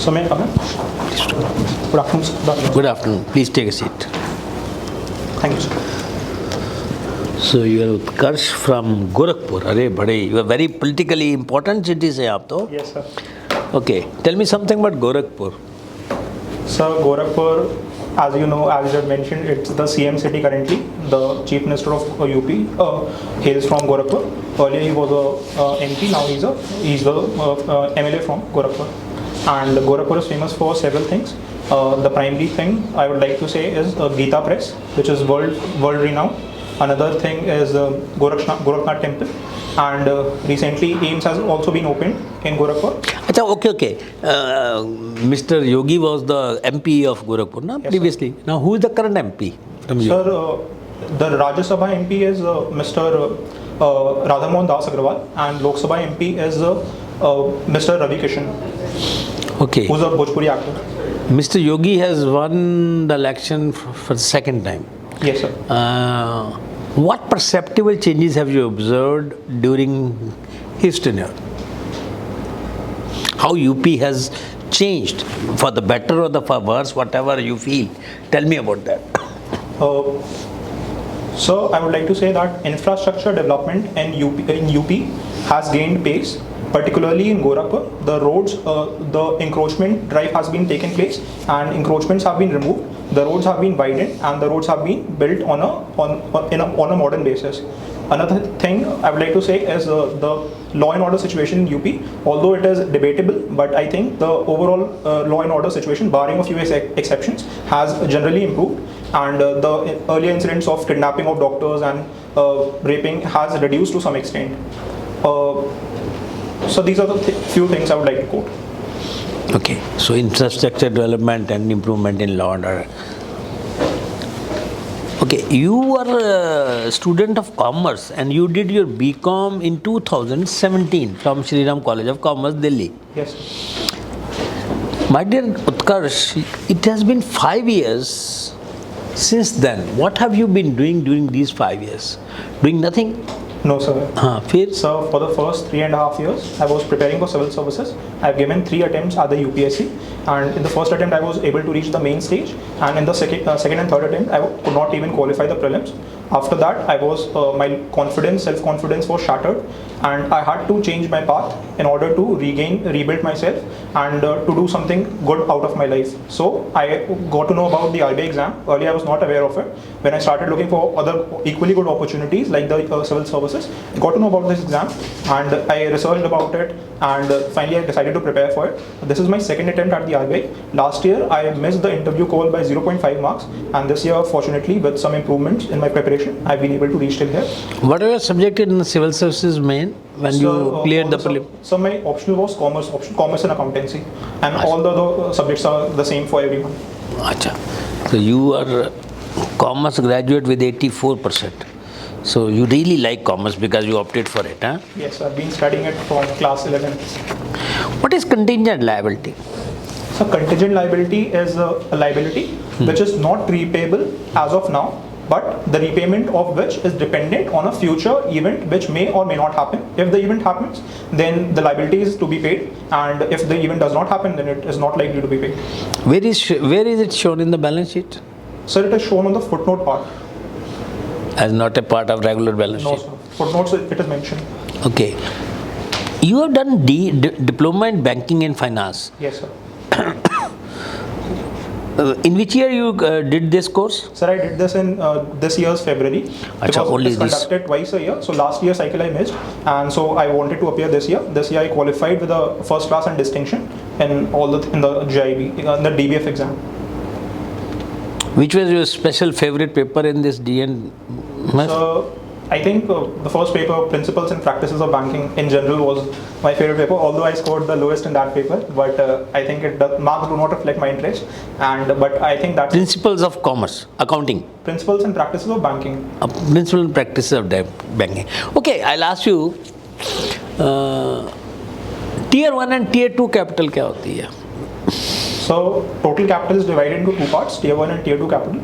So may I come in? Good afternoon, sir. Good afternoon. Please take a seat. Thank you, sir. So you are Utkarsh from Gorakhpur. अरे बड़े, you are very politically important city से आप तो. Yes, sir. Okay, tell me something about Gorakhpur. Sir, Gorakhpur, as you know, as you have mentioned, it's the CM city currently. The Chief Minister of UP hails from Gorakhpur. Earlier he was a MP, now he's the MLA from Gorakhpur. And Gorakhpur is famous for several things. The primary thing I would like to say is Gita Press, which is world renowned. Another thing is Gorakhnath Temple, and recently AIMS has also been opened in Gorakhpur. अच्छा, okay. Mr. Yogi was the MP of Gorakhpur, na? Yes, previously. Sir. Now, who is the current MP? Sir, the Rajya Sabha MP is Mr. Radhamohan Das Agrawal, and Lok Sabha MP is Mr. Ravi Kishan, Okay. who's a Bhojpuri actor. Mr. Yogi has won the election for the second time. Yes, sir. What perceptible changes have you observed during his tenure? How UP has changed for the better or the for worse, whatever you feel. Tell me about that. So I would like to say that infrastructure development in UP has gained pace, particularly in Gorakhpur. The roads, the encroachment drive has been taken place, and encroachments have been removed. The roads have been widened, and the roads have been built on a modern basis. Another thing I would like to say is the law and order situation in UP. Although it is debatable, but I think the overall law and order situation, barring a few exceptions, has generally improved. And the earlier incidents of kidnapping of doctors and raping has reduced to some extent. So these are the few things I would like to quote. Okay, so infrastructure development and improvement in law and order. Okay, you are a student of commerce and you did your BCom in 2017 from Shri Ram College of Commerce, Delhi. Yes. My dear Utkarsh, it has been 5 years since then. What have you been doing during these 5 years? Doing nothing? No, sir. फिर? So for the first 3.5 years, I was preparing for civil services. I've given 3 attempts at the UPSC, and in the first attempt, I was able to reach the main stage, and in the second and third attempt, I could not even qualify the prelims. After that, my self-confidence was shattered, and I had to change my path in order to rebuild myself, and to do something good out of my life. So I got to know about the RBI exam. Earlier, I was not aware of it. When I started looking for other equally good opportunities like the civil services, I got to know about this exam, and I researched about it, and finally I decided to prepare for it. This is my second attempt at the RBI. Last year, I missed the interview call by 0.5 marks, and this year, fortunately, with some improvements in my preparation, I've been able to reach till here. What were your subject in the civil services main when you cleared the prelim? So my optional was commerce and accountancy, and all the other subjects are the same for everyone. Achha. So you are a commerce graduate with 84%. So you really like commerce because you opted for it, huh? Yes, I've been studying it from class 11. What is contingent liability? So contingent liability is a liability which is not repayable as of now, but the repayment of which is dependent on a future event which may or may not happen. If the event happens, then the liability is to be paid, and if the event does not happen, then it is not likely to be paid. Where is it shown in the balance sheet? So it is shown on the footnote part. As not a part of regular balance No, sheet? sir. Footnotes, it is mentioned. Okay. You have done diploma in banking and finance. Yes, sir. In which year you did this course? Sir, I did this in this year's February. Because only it's this. conducted twice a year. So last year cycle I missed, and so I wanted to appear this year. This year I qualified with a first class and distinction in the GIB, in the DBF exam. Which was your special favorite paper in this DN? So I think the first paper, Principles and Practices of Banking in general, was my favorite paper, although I scored the lowest in that paper, but I think marks do not reflect my interest, but I think that Principles of commerce, accounting. Principles and Practices of Banking. Principles and practices of banking. Okay, I'll ask you, Tier 1 and Tier 2 capital क्या होती है? So total capital is divided into two parts, Tier 1 and Tier 2 capital.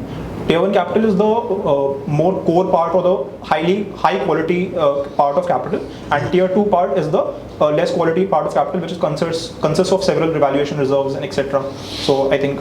Tier 1 capital is the more core part or the high quality part of capital, and Tier 2 part is the less quality part of capital, which is consists of several revaluation reserves and etc. So I think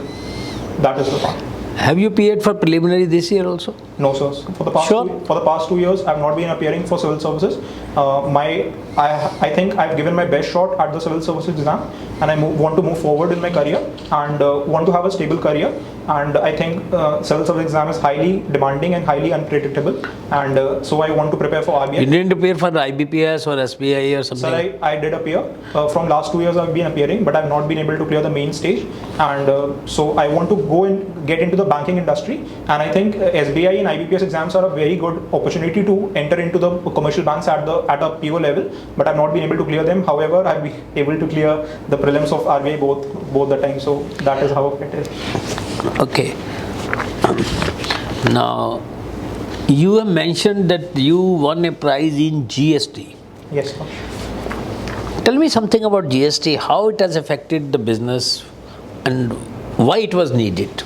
that is the part. Have you appeared for preliminary this year also? No, sir. For the past 2 years, I've not been appearing for civil services. I think I've given my best shot at the civil services exam, and I want to move forward in my career and want to have a stable career. And I think civil service exam is highly demanding and highly unpredictable, and so I want to prepare for RBI. You didn't appear for IBPS or SBI or something? Sir, I did appear. From last 2 years I've been appearing, but I've not been able to clear the main stage, and so I want to go and get into the banking industry, and I think SBI and IBPS exams are a very good opportunity to enter into the commercial banks at a PO level, but I've not been able to clear them. However, I've been able to clear the prelims of RBI both the time, so that is how it is. Okay. Now, you have mentioned that you won a prize in GST. Yes, sir. Tell me something about GST, how it has affected the business and why it was needed.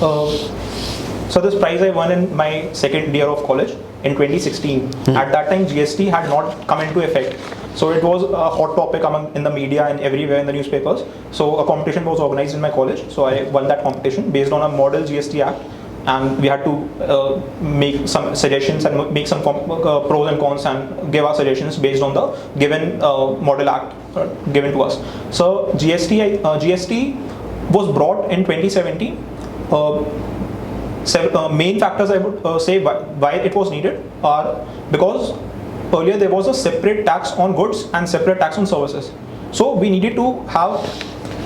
So this prize I won in my second year of college in 2016. At that time, GST had not come into effect. So it was a hot topic in the media and everywhere in the newspapers. So a competition was organized in my college. So I won that competition based on a model GST act, and we had to make some suggestions and make some pros and cons and give our suggestions based on the given model act given to us. So GST was brought in 2017. Main factors I would say why it was needed are because earlier there was a separate tax on goods and separate tax on services. So we needed to have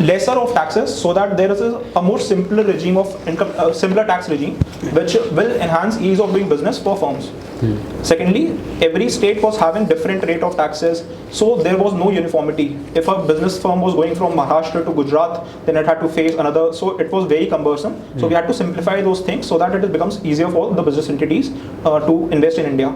lesser of taxes so that there is a more simpler regime of income, simpler tax regime, which will enhance ease of doing business for firms. Secondly, every state was having different rate of taxes, so there was no uniformity. If a business firm was going from Maharashtra to Gujarat, then it had to face another, so it was very cumbersome. So we had to simplify those things so that it becomes easier for the business entities to invest in India.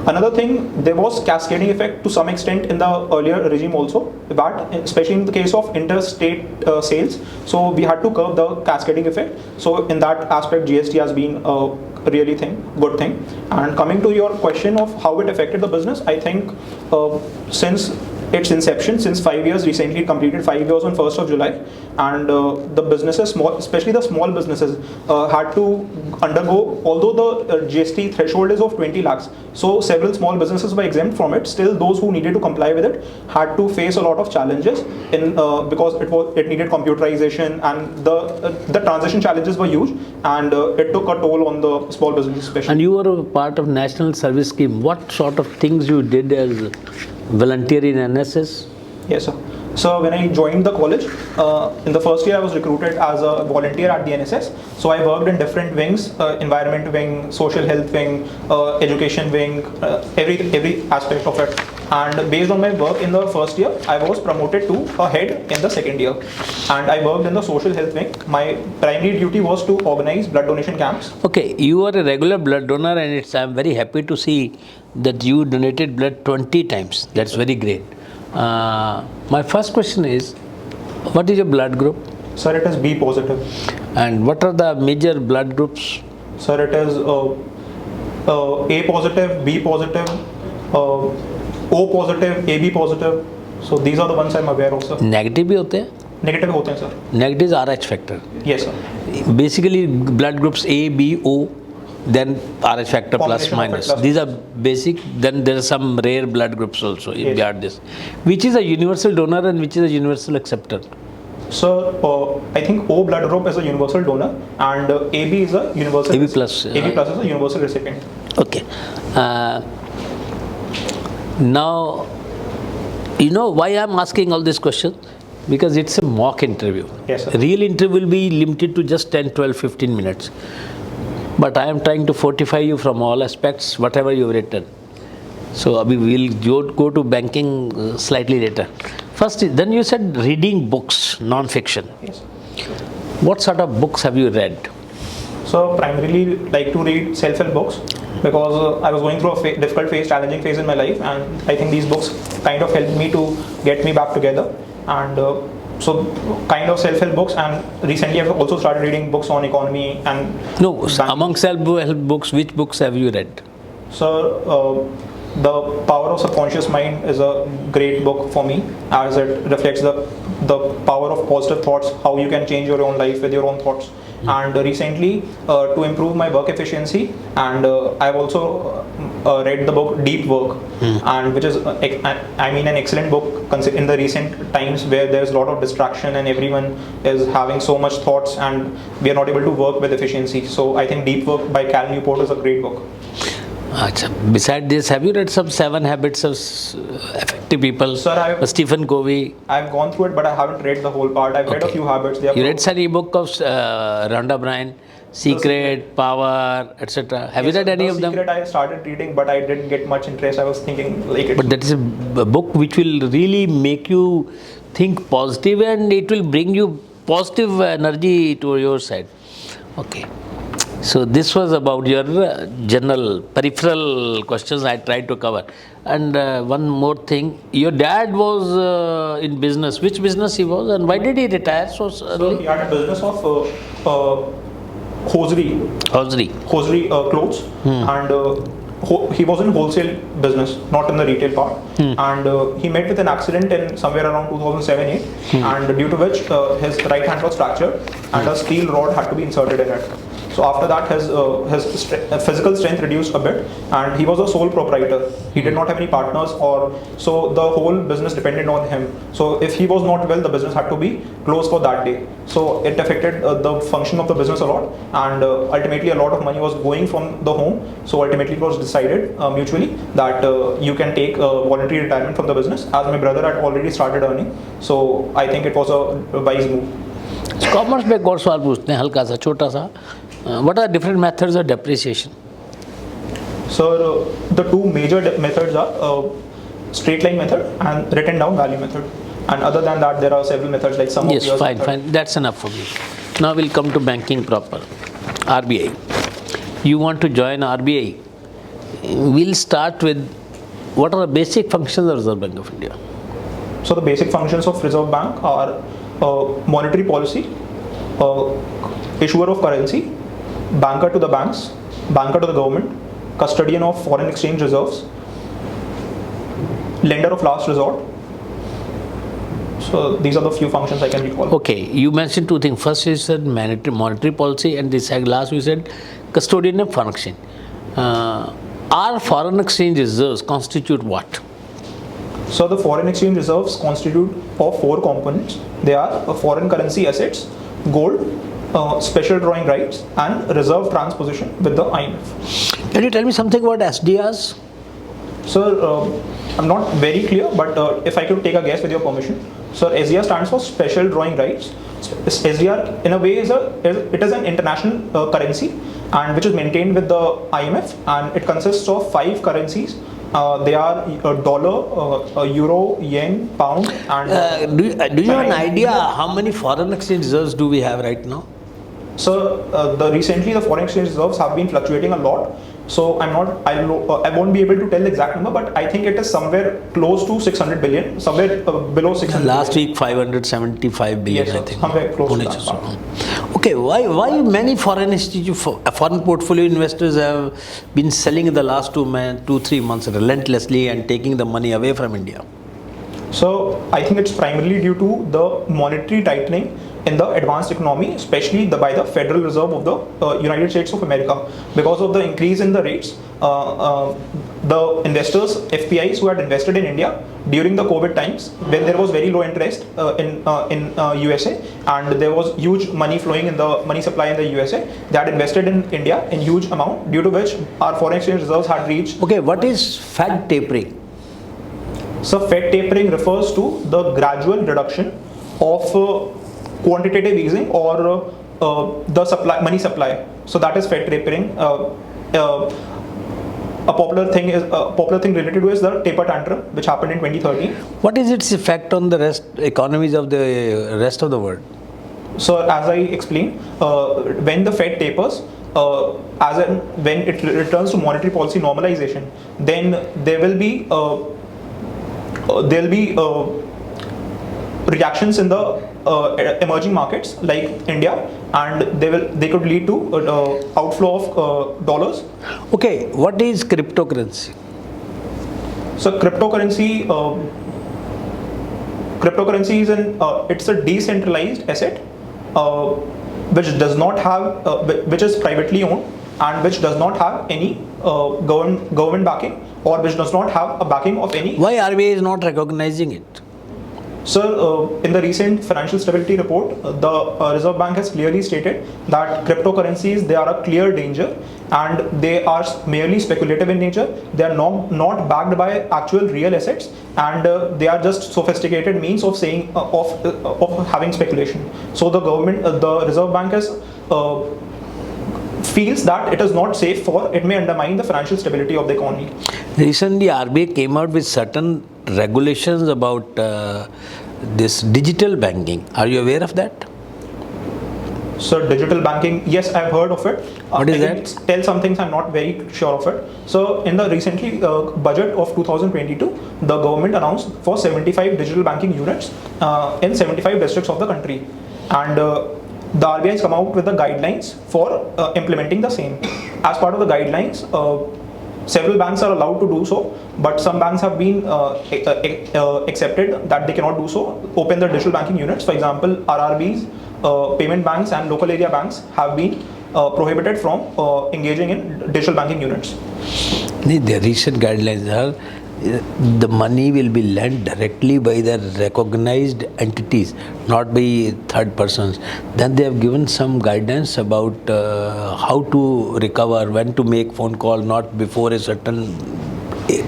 Another thing, there was cascading effect to some extent in the earlier regime also, but especially in the case of interstate sales, so we had to curb the cascading effect. So in that aspect, GST has been a really good thing. And coming to your question of how it affected the business, I think since its inception, since 5 years, recently completed 5 years on 1st of July, and the businesses, especially the small businesses, had to undergo, although the GST threshold is of 20 lakhs, so several small businesses were exempt from it. Still, those who needed to comply with it had to face a lot of challenges because it needed computerization, and the transition challenges were huge, and it took a toll on the small businesses especially. And you were a part of National Service Scheme. What sort of things you did as volunteer in NSS? Yes, sir. So when I joined the college, in the first year I was recruited as a volunteer at the NSS. So I worked in different wings, environment wing, social health wing, education wing, every aspect of it. And based on my work in the first year, I was promoted to a head in the second year. And I worked in the social health wing. My primary duty was to organize blood donation camps. Okay, you are a regular blood donor, and I'm very happy to see that you donated blood 20 times. That's very great. My first question is, what is your blood group? Sir, it is B positive. And what are the major blood groups? Sir, it is A positive, B positive, O positive, AB positive. So these are the ones I'm aware of, sir. Negative भी होते हैं? Negative होते हैं, sir. Negative is RH factor. Yes, sir. Basically, blood groups A, B, O, then RH factor plus minus. These are basic. Then there are some rare blood groups also. Yes. Beyond this, which is a universal donor and which is a universal acceptor? So I think O blood group is a universal donor, and AB is a universal. AB plus. AB plus is a universal recipient. Okay. Now, you know why I'm asking all these questions? Because it's a mock interview. Yes, sir. Real interview will be limited to just 10, 12, 15 minutes. But I am trying to fortify you from all aspects, whatever you've written. So we will go to banking slightly later. First, then you said reading books, non-fiction. Yes. What sort of books have you read? So primarily like to read self-help books, because I was going through a difficult phase, challenging phase in my life, and I think these books kind of helped me to get me back together. And So kind of self-help books, and recently I've also started reading books on economy and No, banking. among self-help books, which books have you read? So The Power of Subconscious Mind is a great book for me, as it reflects the power of positive thoughts, how you can change your own life with your own thoughts. And recently, to improve my work efficiency, and I've also read the book Deep Work, and which is an excellent book in the recent times where there's a lot of distraction and everyone is having so much thoughts and we are not able to work with efficiency. So I think Deep Work by Cal Newport is a great book. Achha. Besides this, have you read some 7 Habits of Effective People? Sir, Stephen Covey. I've gone through it, but I haven't read the whole part. I've read a few habits. You read any book of Rhonda Byrne, Secret, Power, etc. Have you read any of them? Secret I started reading, but I didn't get much interest. I was thinking like it. But that is a book which will really make you think positive, and it will bring you positive energy to your side. Okay. So this was about your general peripheral questions I tried to cover. And one more thing, your dad was in business. Which business he was, and why did he retire so early? So he had a business of hosiery clothes, and he was in wholesale business, not in the retail part. And he met with an accident in somewhere around 2007-8, and due to which his right hand was fractured and a steel rod had to be inserted in it. So after that, his physical strength reduced a bit, and he was a sole proprietor. He did not have any partners, so the whole business depended on him. So if he was not well, the business had to be closed for that day. So it affected the function of the business a lot, and ultimately a lot of money was going from the home. So ultimately it was decided mutually that you can take voluntary retirement from the business, as my brother had already started earning. So I think it was a wise move. Commerce में एक और सवाल पूछते हैं, हल्का सा, छोटा सा. What are different methods of depreciation? So the two major methods are straight line method and written down value method. And other than that, there are several methods like sum of years. Yes, fine. That's enough for me. Now we'll come to banking proper. RBI. You want to join RBI? We'll start with what are the basic functions of Reserve Bank of India? So the basic functions of Reserve Bank are monetary policy, issuer of currency, banker to the banks, banker to the government, custodian of foreign exchange reserves, lender of last resort. So these are the few functions I can recall. Okay, you mentioned two things. First you said monetary policy, and this last you said custodian of foreign exchange. Our foreign exchange reserves constitute what? So the foreign exchange reserves constitute of 4 components. They are foreign currency assets, gold, special drawing rights, and reserve transposition with the IMF. Can you tell me something about SDRs? Sir, I'm not very clear, but if I could take a guess with your permission. Sir, SDR stands for special drawing rights. SDR in a way is an international currency, and which is maintained with the IMF, and it consists of 5 currencies. They are dollar, euro, yen, pound, and do you have an idea how many foreign exchange reserves do we have right now? So recently the foreign exchange reserves have been fluctuating a lot. So I won't be able to tell the exact number, but I think it is somewhere close to 600 billion, somewhere below 600. Last week 575 billion, yes, I think. Somewhere close to that. Okay, why many foreign portfolio investors have been selling in the last 2-3 months relentlessly and taking the money away from India? So I think it's primarily due to the monetary tightening in the advanced economy, especially by the Federal Reserve of the United States of America. Because of the increase in the rates, the investors, FPIs who had invested in India during the COVID times, when there was very low interest in USA, and there was huge money flowing in the money supply in the USA, they had invested in India in huge amount, due to which our foreign exchange reserves had reached. Okay, what is Fed tapering? So Fed tapering refers to the gradual reduction of quantitative easing or the money supply. So that is Fed tapering. A popular thing related to is the taper tantrum, which happened in 2013. What is its effect on the economies of the rest of the world? So as I explained, when the Fed tapers, when it returns to monetary policy normalization, then there will be reactions in the emerging markets like India, and they could lead to outflow of dollars. Okay, what is cryptocurrency? So cryptocurrency is it's a decentralized asset which does not have which is privately owned and which does not have any government backing, or which does not have a backing of any. Why RBI is not recognizing it? So, in the recent financial stability report, the Reserve Bank has clearly stated that cryptocurrencies, they are a clear danger, and they are merely speculative in nature. They are not backed by actual real assets, and they are just sophisticated means of saying of having speculation. So the government, the Reserve Bank has feels that it is not safe, for it may undermine the financial stability of the economy. Recently, RBI came out with certain regulations about this digital banking. Are you aware of that? So digital banking, yes, I've heard of it. What is I can that? Tell some things, I'm not very sure of it. So in the recently budget of 2022, the government announced for 75 digital banking units in 75 districts of the country, and the RBI has come out with the guidelines for implementing the same. As part of the guidelines, several banks are allowed to do so, but some banks have been accepted that they cannot do so, open their digital banking units. For example, RRBs, payment banks and local area banks have been prohibited from engaging in digital banking units. The recent guidelines are the money will be lent directly by the recognized entities, not by third persons. Then they have given some guidance about how to recover, when to make phone call, not before a certain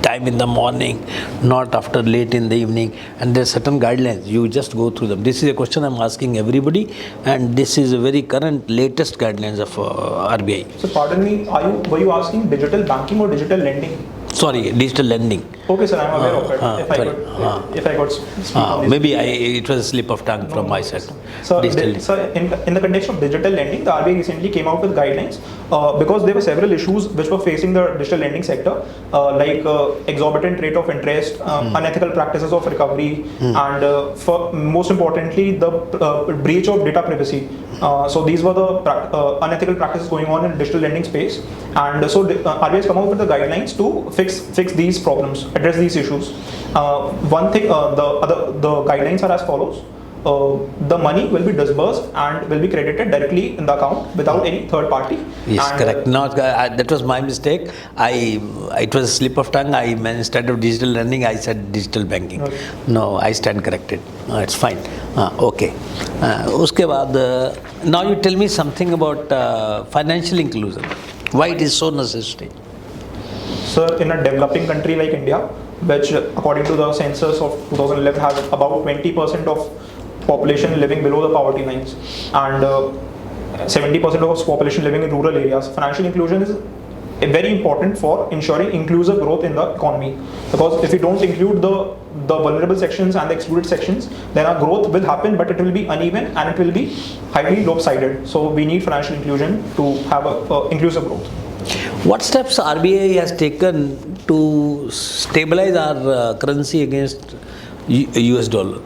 time in the morning, not after late in the evening, and there are certain guidelines. You just go through them. This is a question I'm asking everybody, and this is a very current, latest guidelines of RBI. So pardon me, were you asking digital banking or digital lending? Sorry, digital lending. Okay, sir, I'm aware of it. If I could speak on this. Maybe it was a slip of tongue from my side. So, in the context of digital lending, the RBI recently came out with guidelines because there were several issues which were facing the digital lending sector, like exorbitant rate of interest, unethical practices of recovery, and for most importantly, the breach of data privacy. So these were the unethical practices going on in digital lending space, and so RBI has come out with the guidelines to fix these problems, address these issues. One thing, the guidelines are as follows. The money will be disbursed and will be credited directly in the account without any third party. Yes, correct. No, that was my mistake. It was a slip of tongue. Instead of digital lending, I said digital banking. Okay. No, I stand corrected. It's fine. Okay. Uske baad, now you tell me something about financial inclusion. Why it is so necessary? So in a developing country like India, which according to the census of 2011 has about 20% of population living below the poverty lines, and 70% of its population living in rural areas, financial inclusion is very important for ensuring inclusive growth in the economy. Because if we don't include the vulnerable sections and the excluded sections, then our growth will happen, but it will be uneven and it will be highly lopsided. So we need financial inclusion to have a inclusive growth. What steps RBI has taken to stabilize our currency against US dollar?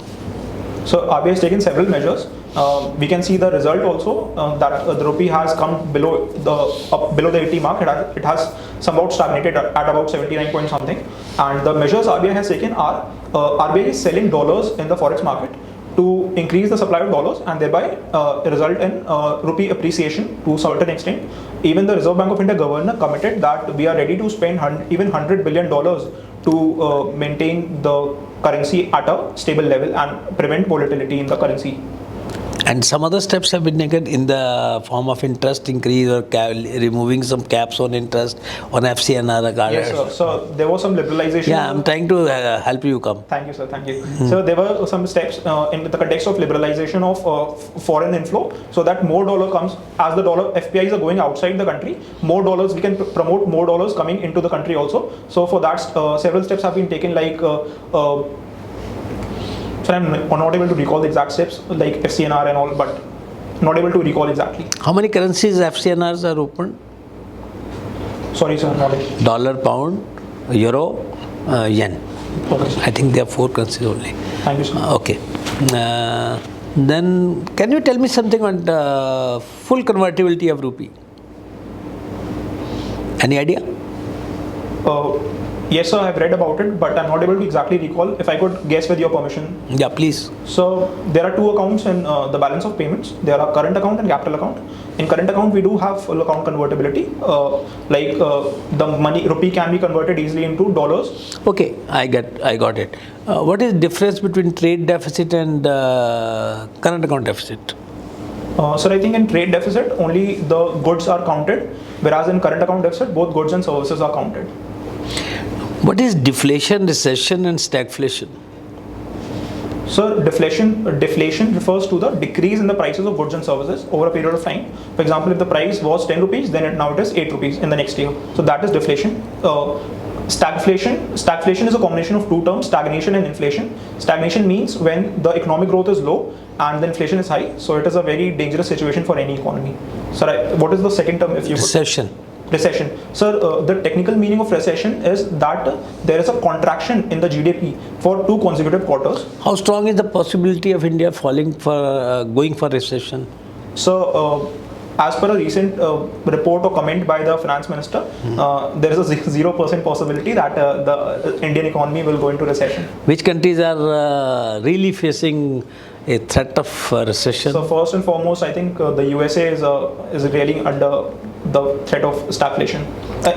So RBI has taken several measures. We can see the result also that the rupee has come below the 80 mark. It has somewhat stagnated at about 79 point something. And the measures RBI has taken are RBI is selling dollars in the forex market to increase the supply of dollars and thereby result in rupee appreciation to a certain extent. Even the Reserve Bank of India governor committed that we are ready to spend even $100 billion to maintain the currency at a stable level and prevent volatility in the currency. And some other steps have been taken in the form of interest increase or removing some caps on interest on FCNR. Yes, sir. So there was some liberalization. Yeah, I'm trying to help you come. Thank you, sir. Thank you. So there were some steps in the context of liberalization of foreign inflow, so that more dollar comes as the dollar FPIs are going outside the country. More dollars, we can promote more dollars coming into the country also. So for that, several steps have been taken, like. So I'm not able to recall the exact steps like FCNR and all, but not able to recall exactly. How many currencies FCNRs are opened? Sorry, sir, not able. Dollar, pound, euro, yen. Okay, sir. I think there are 4 currencies only. Thank you, sir. Okay. Then can you tell me something on full convertibility of rupee? Any idea? Yes, sir, I've read about it, but I'm not able to exactly recall. If I could guess with your permission. Yeah, please. So there are two accounts in the balance of payments. There are current account and capital account. In current account, we do have full account convertibility. The money rupee can be converted easily into dollars. Okay, I got it. What is difference between trade deficit and current account deficit? So I think in trade deficit, only the goods are counted, whereas in current account deficit, both goods and services are counted. What is deflation, recession, and stagflation? So deflation refers to the decrease in the prices of goods and services over a period of time. For example, if the price was 10 rupees, then now it is 8 rupees in the next year. So that is deflation. Stagflation is a combination of two terms, stagnation and inflation. Stagnation means when the economic growth is low and the inflation is high. So it is a very dangerous situation for any economy. So what is the second term, if you Recession. Recession. Sir, the technical meaning of recession is that there is a contraction in the GDP for 2 consecutive quarters. How strong is the possibility of India going for recession? So, as per a recent report or comment by the finance minister, there is a 0% possibility that the Indian economy will go into recession. Which countries are really facing a threat of recession? So first and foremost, I think the USA is really under the threat of stagflation.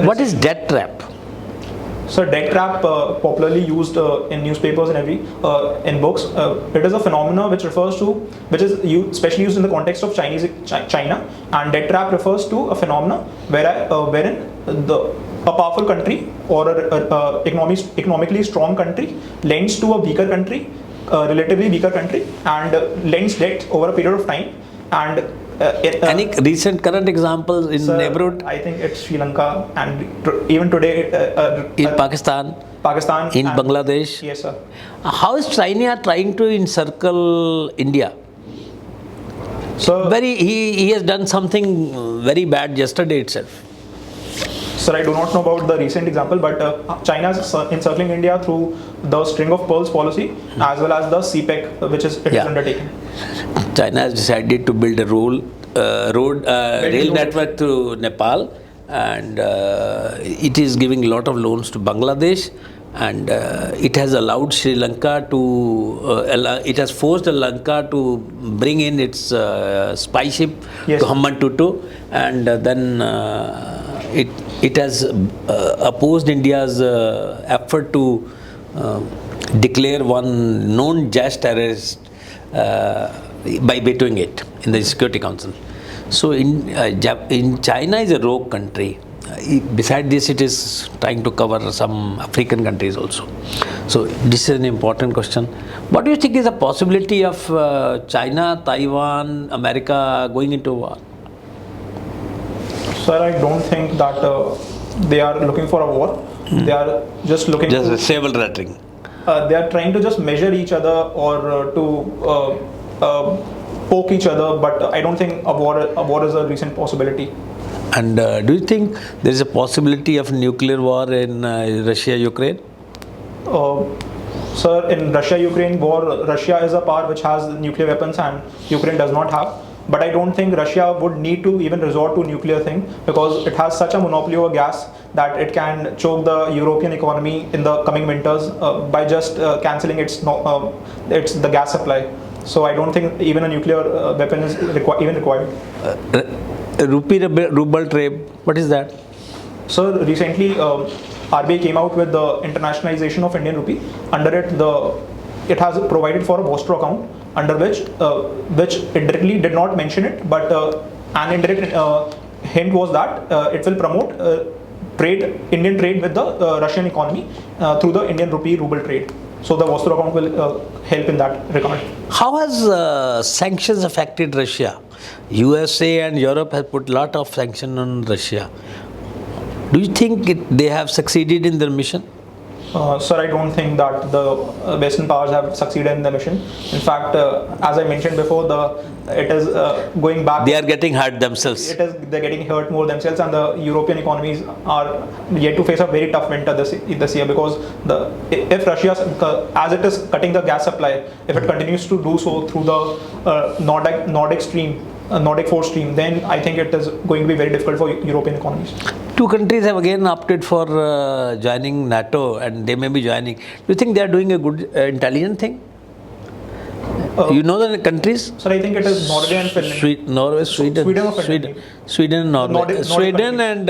What is debt trap? So debt trap, popularly used in newspapers and in books, it is a phenomena which is especially used in the context of China, and debt trap refers to a phenomena wherein a powerful country or a economically strong country lends to a weaker country, relatively weaker country, and lends debt over a period of time. And any recent current examples in neighborhood? I think it's Sri Lanka, and even today in Pakistan, in Bangladesh. Yes, sir. How is China trying to encircle India? So he has done something very bad yesterday itself. Sir, I do not know about the recent example, but China is encircling India through the string of pearls policy, as well as the CPEC, which is undertaking. China has decided to build a rail network to Nepal, and it is giving a lot of loans to Bangladesh, and it has allowed Sri Lanka to, it has forced Sri Lanka to bring in its spy ship to Hambantota, and then it has opposed India's effort to declare one known jazz terrorist by vetoing it in the Security Council. So in China is a rogue country. Besides this, it is trying to cover some African countries also. So this is an important question. What do you think is the possibility of China, Taiwan, America going into war? Sir, I don't think that they are looking for a war. They are just looking just a saber rattling. They are trying to just measure each other or to poke each other, but I don't think a war is a recent possibility. And do you think there is a possibility of nuclear war in Russia-Ukraine? Sir, in Russia-Ukraine war, Russia is a power which has nuclear weapons and Ukraine does not have. But I don't think Russia would need to even resort to nuclear thing, because it has such a monopoly over gas that it can choke the European economy in the coming winters by just cancelling its the gas supply. So I don't think even a nuclear weapon is even required. Ruble trade, what is that? So recently RBI came out with the internationalization of Indian rupee. Under it has provided for a Vostro account, under which it directly did not mention it, but an indirect hint was that it will promote Indian trade with the Russian economy through the Indian ruble trade. So the Vostro account will help in that regard. How has sanctions affected Russia? USA and Europe have put a lot of sanctions on Russia. Do you think they have succeeded in their mission? Sir, I don't think that the Western powers have succeeded in the mission. In fact, as I mentioned before, it is going back. They are getting hurt themselves. They're getting hurt more themselves, and the European economies are yet to face a very tough winter this year, because if Russia, as it is cutting the gas supply, if it continues to do so through the Nordic force stream, then I think it is going to be very difficult for European economies. Two countries have again opted for joining NATO, and they may be joining. Do you think they are doing a good, intelligent thing? You know the countries? Sir, I think it is Norway and Finland. Norway, Sweden. Sweden, Norway. Nordic Sweden and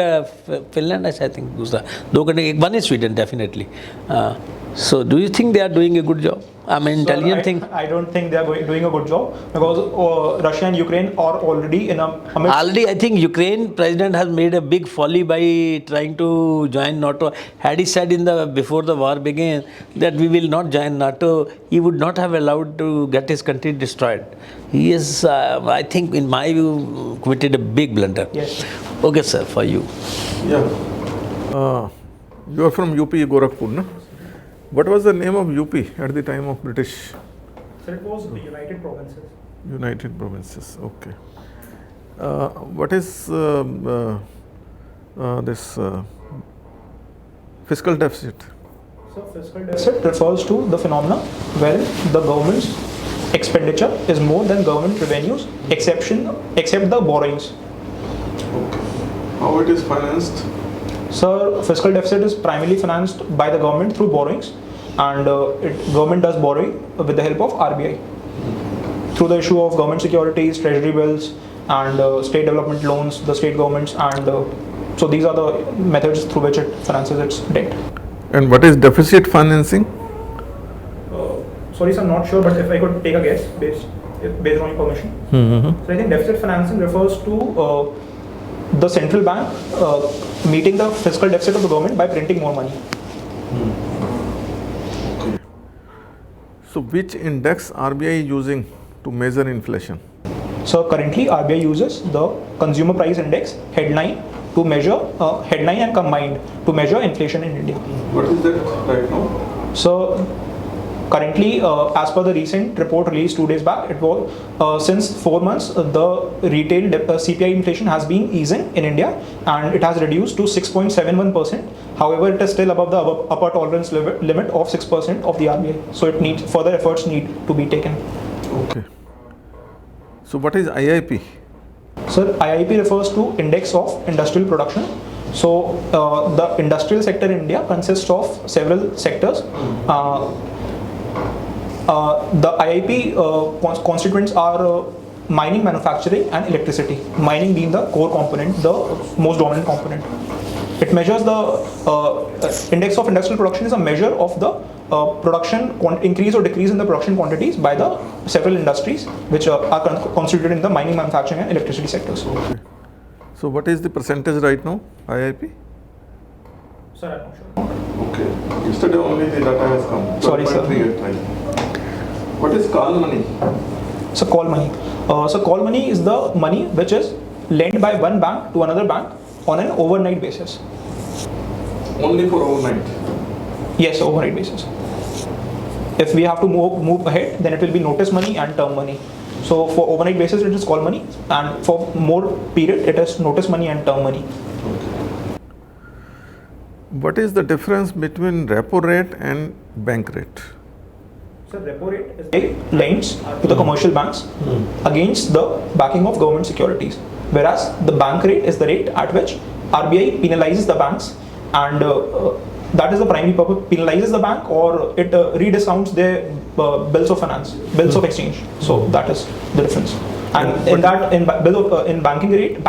Finland, I think. One is Sweden, definitely. So, do you think they are doing a good job? I mean, intelligent thing? I don't think they are doing a good job, because Russia and Ukraine are already in a... Already, I think Ukraine president has made a big folly by trying to join NATO. Had he said before the war began that we will not join NATO, he would not have allowed to get his country destroyed. He is, I think, in my view, committed a big blunder. Yes. Okay, sir, for you. Yeah. You are from UP, Gorakhpur, no? What was the name of UP at the time of British? So it was the United Provinces. United Provinces, okay. What is this fiscal deficit? So fiscal deficit refers to the phenomena where the government's expenditure is more than government revenues, except the borrowings. Okay. How it is financed? So fiscal deficit is primarily financed by the government through borrowings, and government does borrowing with the help of RBI through the issue of government securities, treasury bills, and state development loans, the state governments, and so these are the methods through which it finances its debt. And what is deficit financing? Sorry, sir, I'm not sure, but if I could take a guess based on your permission. So I think deficit financing refers to the central bank meeting the fiscal deficit of the government by printing more money. Okay. So which index RBI using to measure inflation? So currently RBI uses the consumer price index headline to measure headline and combined to measure inflation in India. What is that right now? So currently, as per the recent report released 2 days back, it was since 4 months the retail CPI inflation has been easing in India, and it has reduced to 6.71%. However, it is still above the upper tolerance limit of 6% of the RBI. So further efforts need to be taken. Okay. So what is IIP? Sir, IIP refers to Index of Industrial Production. So the industrial sector in India consists of several sectors. The IIP constituents are mining, manufacturing, and electricity. Mining being the core component, the most dominant component. It measures the index of industrial production is a measure of the production increase or decrease in the production quantities by the several industries which are constituted in the mining, manufacturing, and electricity sectors. Okay. So what is the percentage right now, IIP? Sir, I'm not sure. Okay. Yesterday only the data has come. Sorry, sir. What is call money? So call money. So call money is the money which is lent by one bank to another bank on an overnight basis. Only for overnight? Yes, overnight basis. If we have to move ahead, then it will be notice money and term money. So for overnight basis, it is call money, and for more period, it is notice money and term money. Okay. What is the difference between repo rate and bank rate? So repo rate is lends to the commercial banks against the backing of government securities, whereas the bank rate is the rate at which RBI penalizes the banks, and that is the primary purpose, penalizes the bank, or it rediscounts their bills of finance, bills of exchange. So that is the difference. And in bank rate,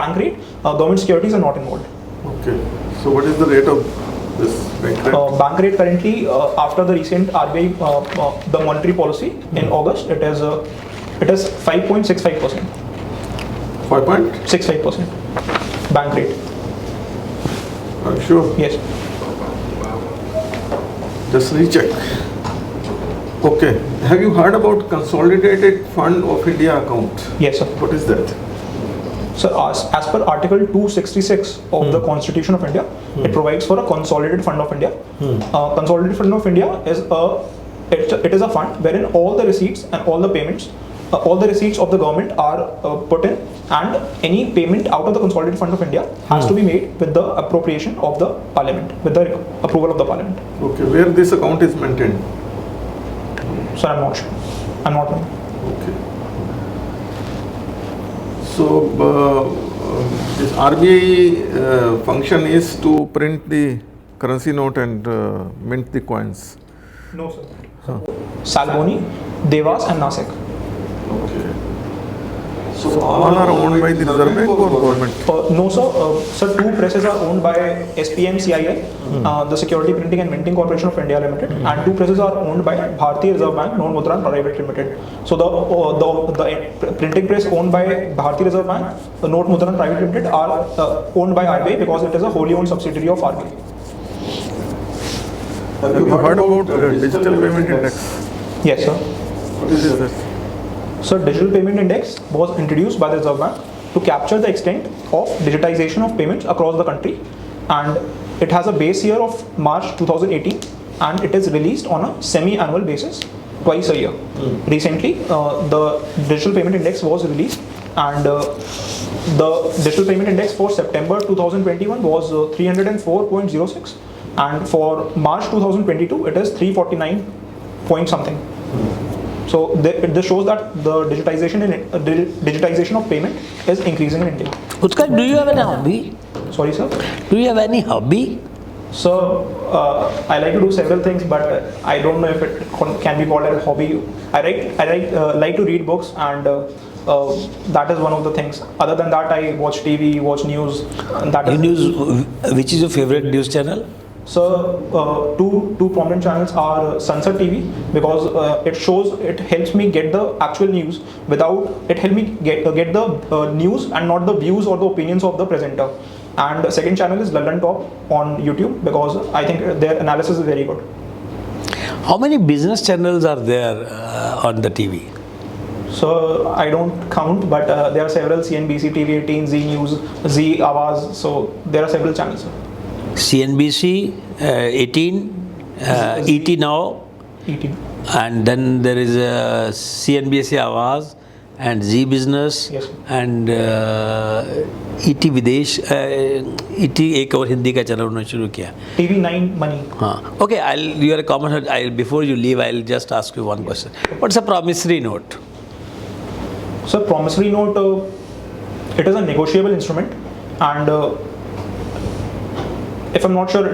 government securities are not involved. Okay. So what is the rate of this bank rate? Bank rate currently, after the recent RBI the monetary policy in August, it is 5.65%. 5.65% bank rate. Are you sure? Yes. Just recheck. Okay. Have you heard about Consolidated Fund of India account? Yes, sir. What is that? So as per Article 266 of the Constitution of India, it provides for a consolidated fund of India. Consolidated fund of India is it is a fund wherein all the receipts and all the payments, all the receipts of the government are put in, and any payment out of the consolidated fund of India has to be made with the appropriation of the parliament, with the approval of the parliament. Okay, where this account is maintained? So I'm not sure. I'm not knowing. Okay. So this RBI function is to print the currency note and mint the coins. No, sir. Salboni, Devas, and Nasik. Okay. So all are owned by the Reserve Bank or government? No, sir. Sir, two presses are owned by SPMCIL, the Security Printing and Minting Corporation of India Limited, and two presses are owned by Bharatiya Reserve Bank, Note Mudran Private Limited. So the printing press owned by Bharatiya Reserve Bank, the Note Mudran Private Limited are owned by RBI because it is a wholly owned subsidiary of RBI. Have you heard about digital payment index? Yes, sir. What is that? So digital payment index was introduced by the Reserve Bank to capture the extent of digitization of payments across the country, and it has a base year of March 2018, and it is released on a semi-annual basis twice a year. Recently, the digital payment index was released, and the digital payment index for September 2021 was 304.06, and for March 2022 it is 349 point something. So this shows that the digitization of payment is increasing in India. Utkarsh, do you have any hobby? Sorry, sir. Do you have any hobby? So I like to do several things, but I don't know if it can be called a hobby. I like to read books, and that is one of the things. Other than that, I watch TV, watch news. And that is News, which is your favorite news channel? So two prominent channels are Sunset TV, because it helps me get the actual news without, it helps me get the news and not the views or the opinions of the presenter. And the second channel is London Top on YouTube, because I think their analysis is very good. How many business channels are there on the TV? So I don't count, but there are several: CNBC, TV 18, Z News, Z Awaz. So there are several channels. CNBC, 18, ET Now, 18. and then there is CNBC Awaz and Z Business, Yes. and ET विदेश ET एक और हिंदी का channel उन्होंने शुरू किया. TV 9 Money. हाँ. Okay, you are a common. Before you leave, I'll just ask you one question. What's a promissory note? So promissory note, it is a negotiable instrument, and if I'm not sure,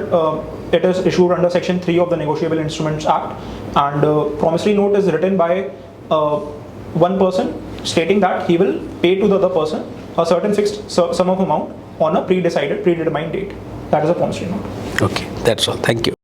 it is issued under Section 3 of the Negotiable Instruments Act, and promissory note is written by one person stating that he will pay to the other person a certain fixed sum of amount on a predetermined date. That is a promissory note. Okay, that's all. Thank you.